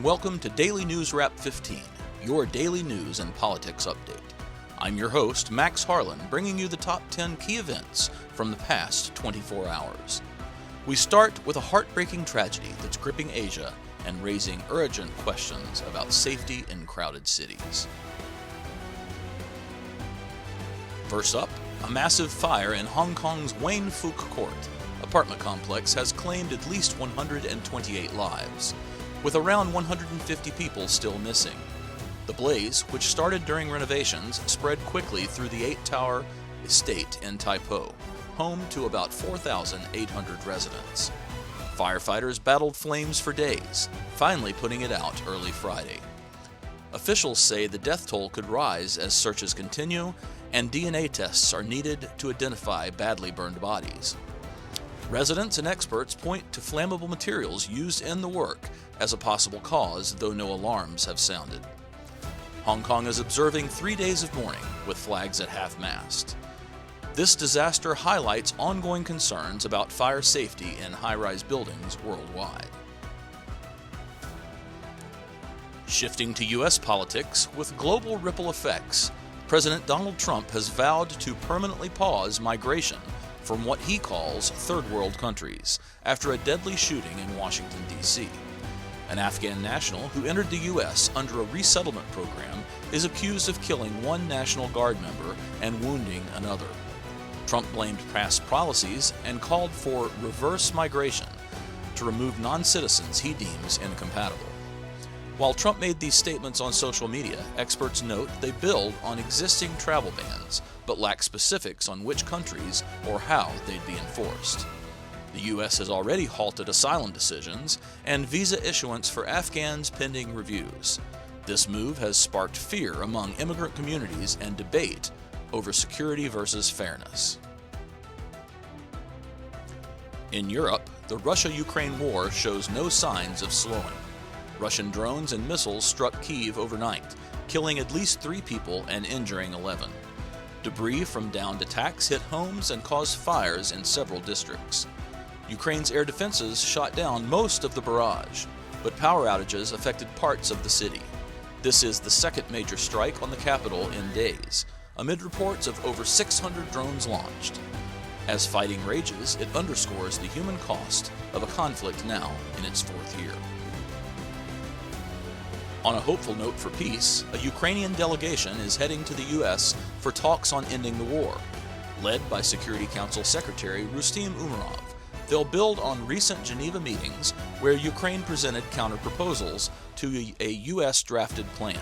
welcome to Daily News Wrap 15, your daily news and politics update. I'm your host, Max Harlan, bringing you the top 10 key events from the past 24 hours. We start with a heartbreaking tragedy that's gripping Asia and raising urgent questions about safety in crowded cities. First up, a massive fire in Hong Kong's Wayne Fook Court apartment complex has claimed at least 128 lives, with around 150 people still missing. The blaze, which started during renovations, spread quickly through the 8-tower estate in Tai Po, home to about 4,800 residents. Firefighters battled flames for days, finally putting it out early Friday. Officials say the death toll could rise as searches continue, and DNA tests are needed to identify badly burned bodies. Residents and experts point to flammable materials used in the work as a possible cause, though no alarms have sounded. Hong Kong is observing 3 days of mourning, with flags at half-mast. This disaster highlights ongoing concerns about fire safety in high-rise buildings worldwide. Shifting to U.S. politics, with global ripple effects, President Donald Trump has vowed to permanently pause migration from what he calls third-world countries after a deadly shooting in Washington, D.C. An Afghan national who entered the U.S. under a resettlement program is accused of killing one National Guard member and wounding another. Trump blamed past policies and called for reverse migration to remove non-citizens he deems incompatible. While Trump made these statements on social media, experts note they build on existing travel bans, but lack specifics on which countries or how they'd be enforced. The U.S. has already halted asylum decisions and visa issuance for Afghans pending reviews. This move has sparked fear among immigrant communities and debate over security versus fairness. In Europe, the Russia-Ukraine war shows no signs of slowing. Russian drones and missiles struck Kyiv overnight, killing at least 3 people and injuring 11. Debris from downed attacks hit homes and caused fires in several districts. Ukraine's air defenses shot down most of the barrage, but power outages affected parts of the city. This is the second major strike on the capital in days, amid reports of over 600 drones launched. As fighting rages, it underscores the human cost of a conflict now in its 4th year. On a hopeful note for peace, a Ukrainian delegation is heading to the U.S. for talks on ending the war. Led by Security Council Secretary Rustem Umerov, they'll build on recent Geneva meetings where Ukraine presented counter-proposals to a U.S.-drafted plan.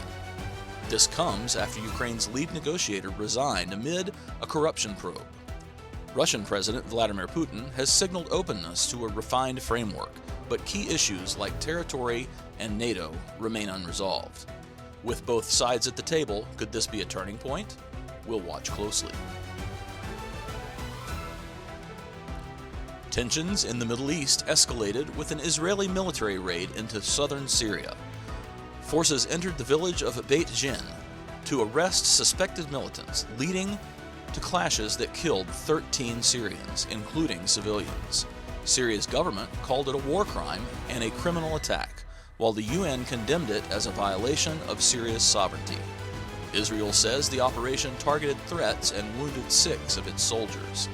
This comes after Ukraine's lead negotiator resigned amid a corruption probe. Russian President Vladimir Putin has signaled openness to a refined framework, but key issues like territory and NATO remain unresolved. With both sides at the table, could this be a turning point? We'll watch closely. Tensions in the Middle East escalated with an Israeli military raid into southern Syria. Forces entered the village of Beit Jin to arrest suspected militants, leading to clashes that killed 13 Syrians, including civilians. Syria's government called it a war crime and a criminal attack, while the UN condemned it as a violation of Syria's sovereignty. Israel says the operation targeted threats and wounded 6 of its soldiers.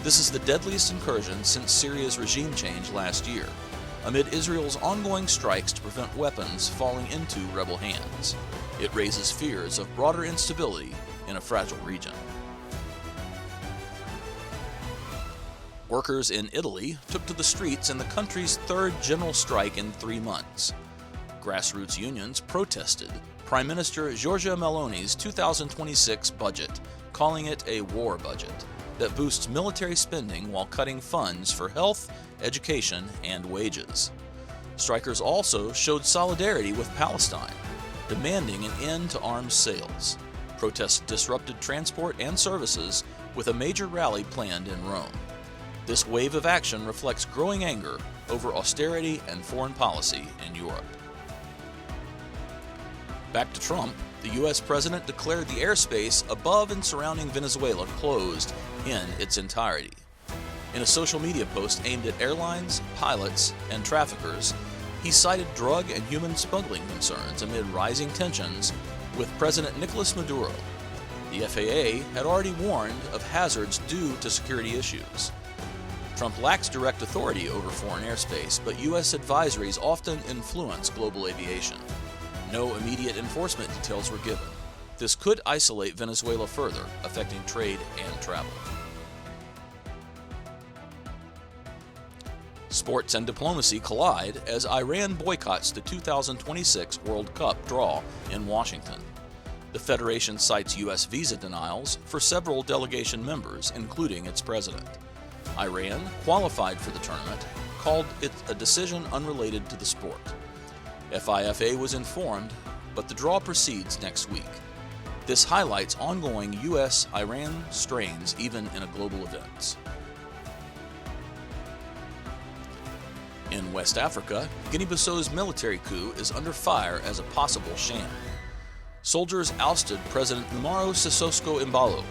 This is the deadliest incursion since Syria's regime change last year, amid Israel's ongoing strikes to prevent weapons falling into rebel hands. It raises fears of broader instability in a fragile region. Workers in Italy took to the streets in the country's 3rd general strike in 3 months. Grassroots unions protested Prime Minister Giorgia Meloni's 2026 budget, calling it a war budget that boosts military spending while cutting funds for health, education, and wages. Strikers also showed solidarity with Palestine, demanding an end to arms sales. Protests disrupted transport and services, with a major rally planned in Rome. This wave of action reflects growing anger over austerity and foreign policy in Europe. Back to Trump, the U.S. president declared the airspace above and surrounding Venezuela closed in its entirety. In a social media post aimed at airlines, pilots, and traffickers, he cited drug and human smuggling concerns amid rising tensions with President Nicolas Maduro. The FAA had already warned of hazards due to security issues. Trump lacks direct authority over foreign airspace, but U.S. advisories often influence global aviation. No immediate enforcement details were given. This could isolate Venezuela further, affecting trade and travel. Sports and diplomacy collide as Iran boycotts the 2026 World Cup draw in Washington. The Federation cites U.S. visa denials for several delegation members, including its president. Iran, qualified for the tournament, called it a decision unrelated to the sport. FIFA was informed, but the draw proceeds next week. This highlights ongoing U.S.-Iran strains even in global events. In West Africa, Guinea-Bissau's military coup is under fire as a possible sham. Soldiers ousted President Umaro Sissoco Embalo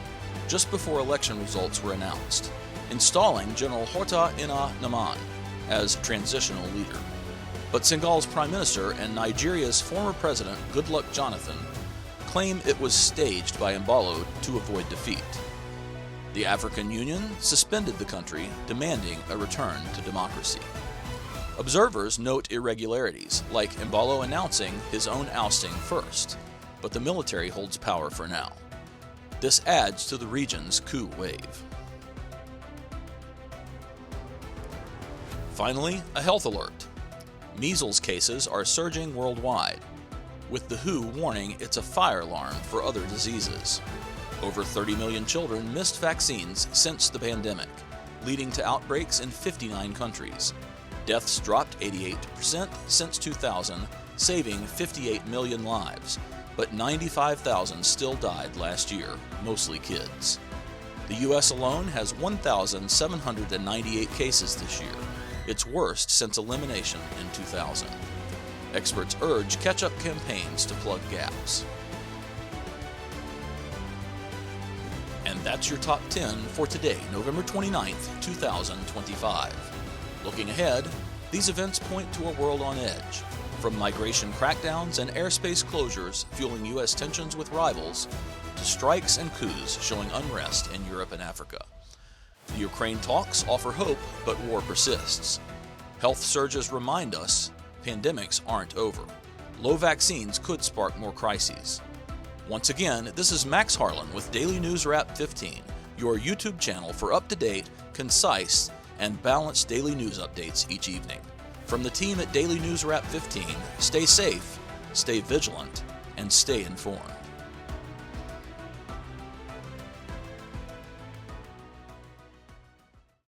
just before election results were announced, installing General Horta Ina Naman as transitional leader. But Senegal's prime minister and Nigeria's former president, Goodluck Jonathan, claim it was staged by Embalo to avoid defeat. The African Union suspended the country, demanding a return to democracy. Observers note irregularities, like Embalo announcing his own ousting first, but the military holds power for now. This adds to the region's coup wave. Finally, a health alert. Measles cases are surging worldwide, with the WHO warning it's a fire alarm for other diseases. Over 30 million children missed vaccines since the pandemic, leading to outbreaks in 59 countries. Deaths dropped 88% since 2000, saving 58 million lives, but 95,000 still died last year, mostly kids. The U.S. alone has 1,798 cases this year, its worst since elimination in 2000. Experts urge catch-up campaigns to plug gaps. And that's your top 10 for today, November 29th, 2025. Looking ahead, these events point to a world on edge, from migration crackdowns and airspace closures fueling U.S. tensions with rivals, to strikes and coups showing unrest in Europe and Africa. The Ukraine talks offer hope, but war persists. Health surges remind us pandemics aren't over. Low vaccines could spark more crises. Once again, this is Max Harlan with Daily News Wrap 15, your YouTube channel for up-to-date, concise, and balanced daily news updates each evening. From the team at Daily News Wrap 15, stay safe, stay vigilant, and stay informed.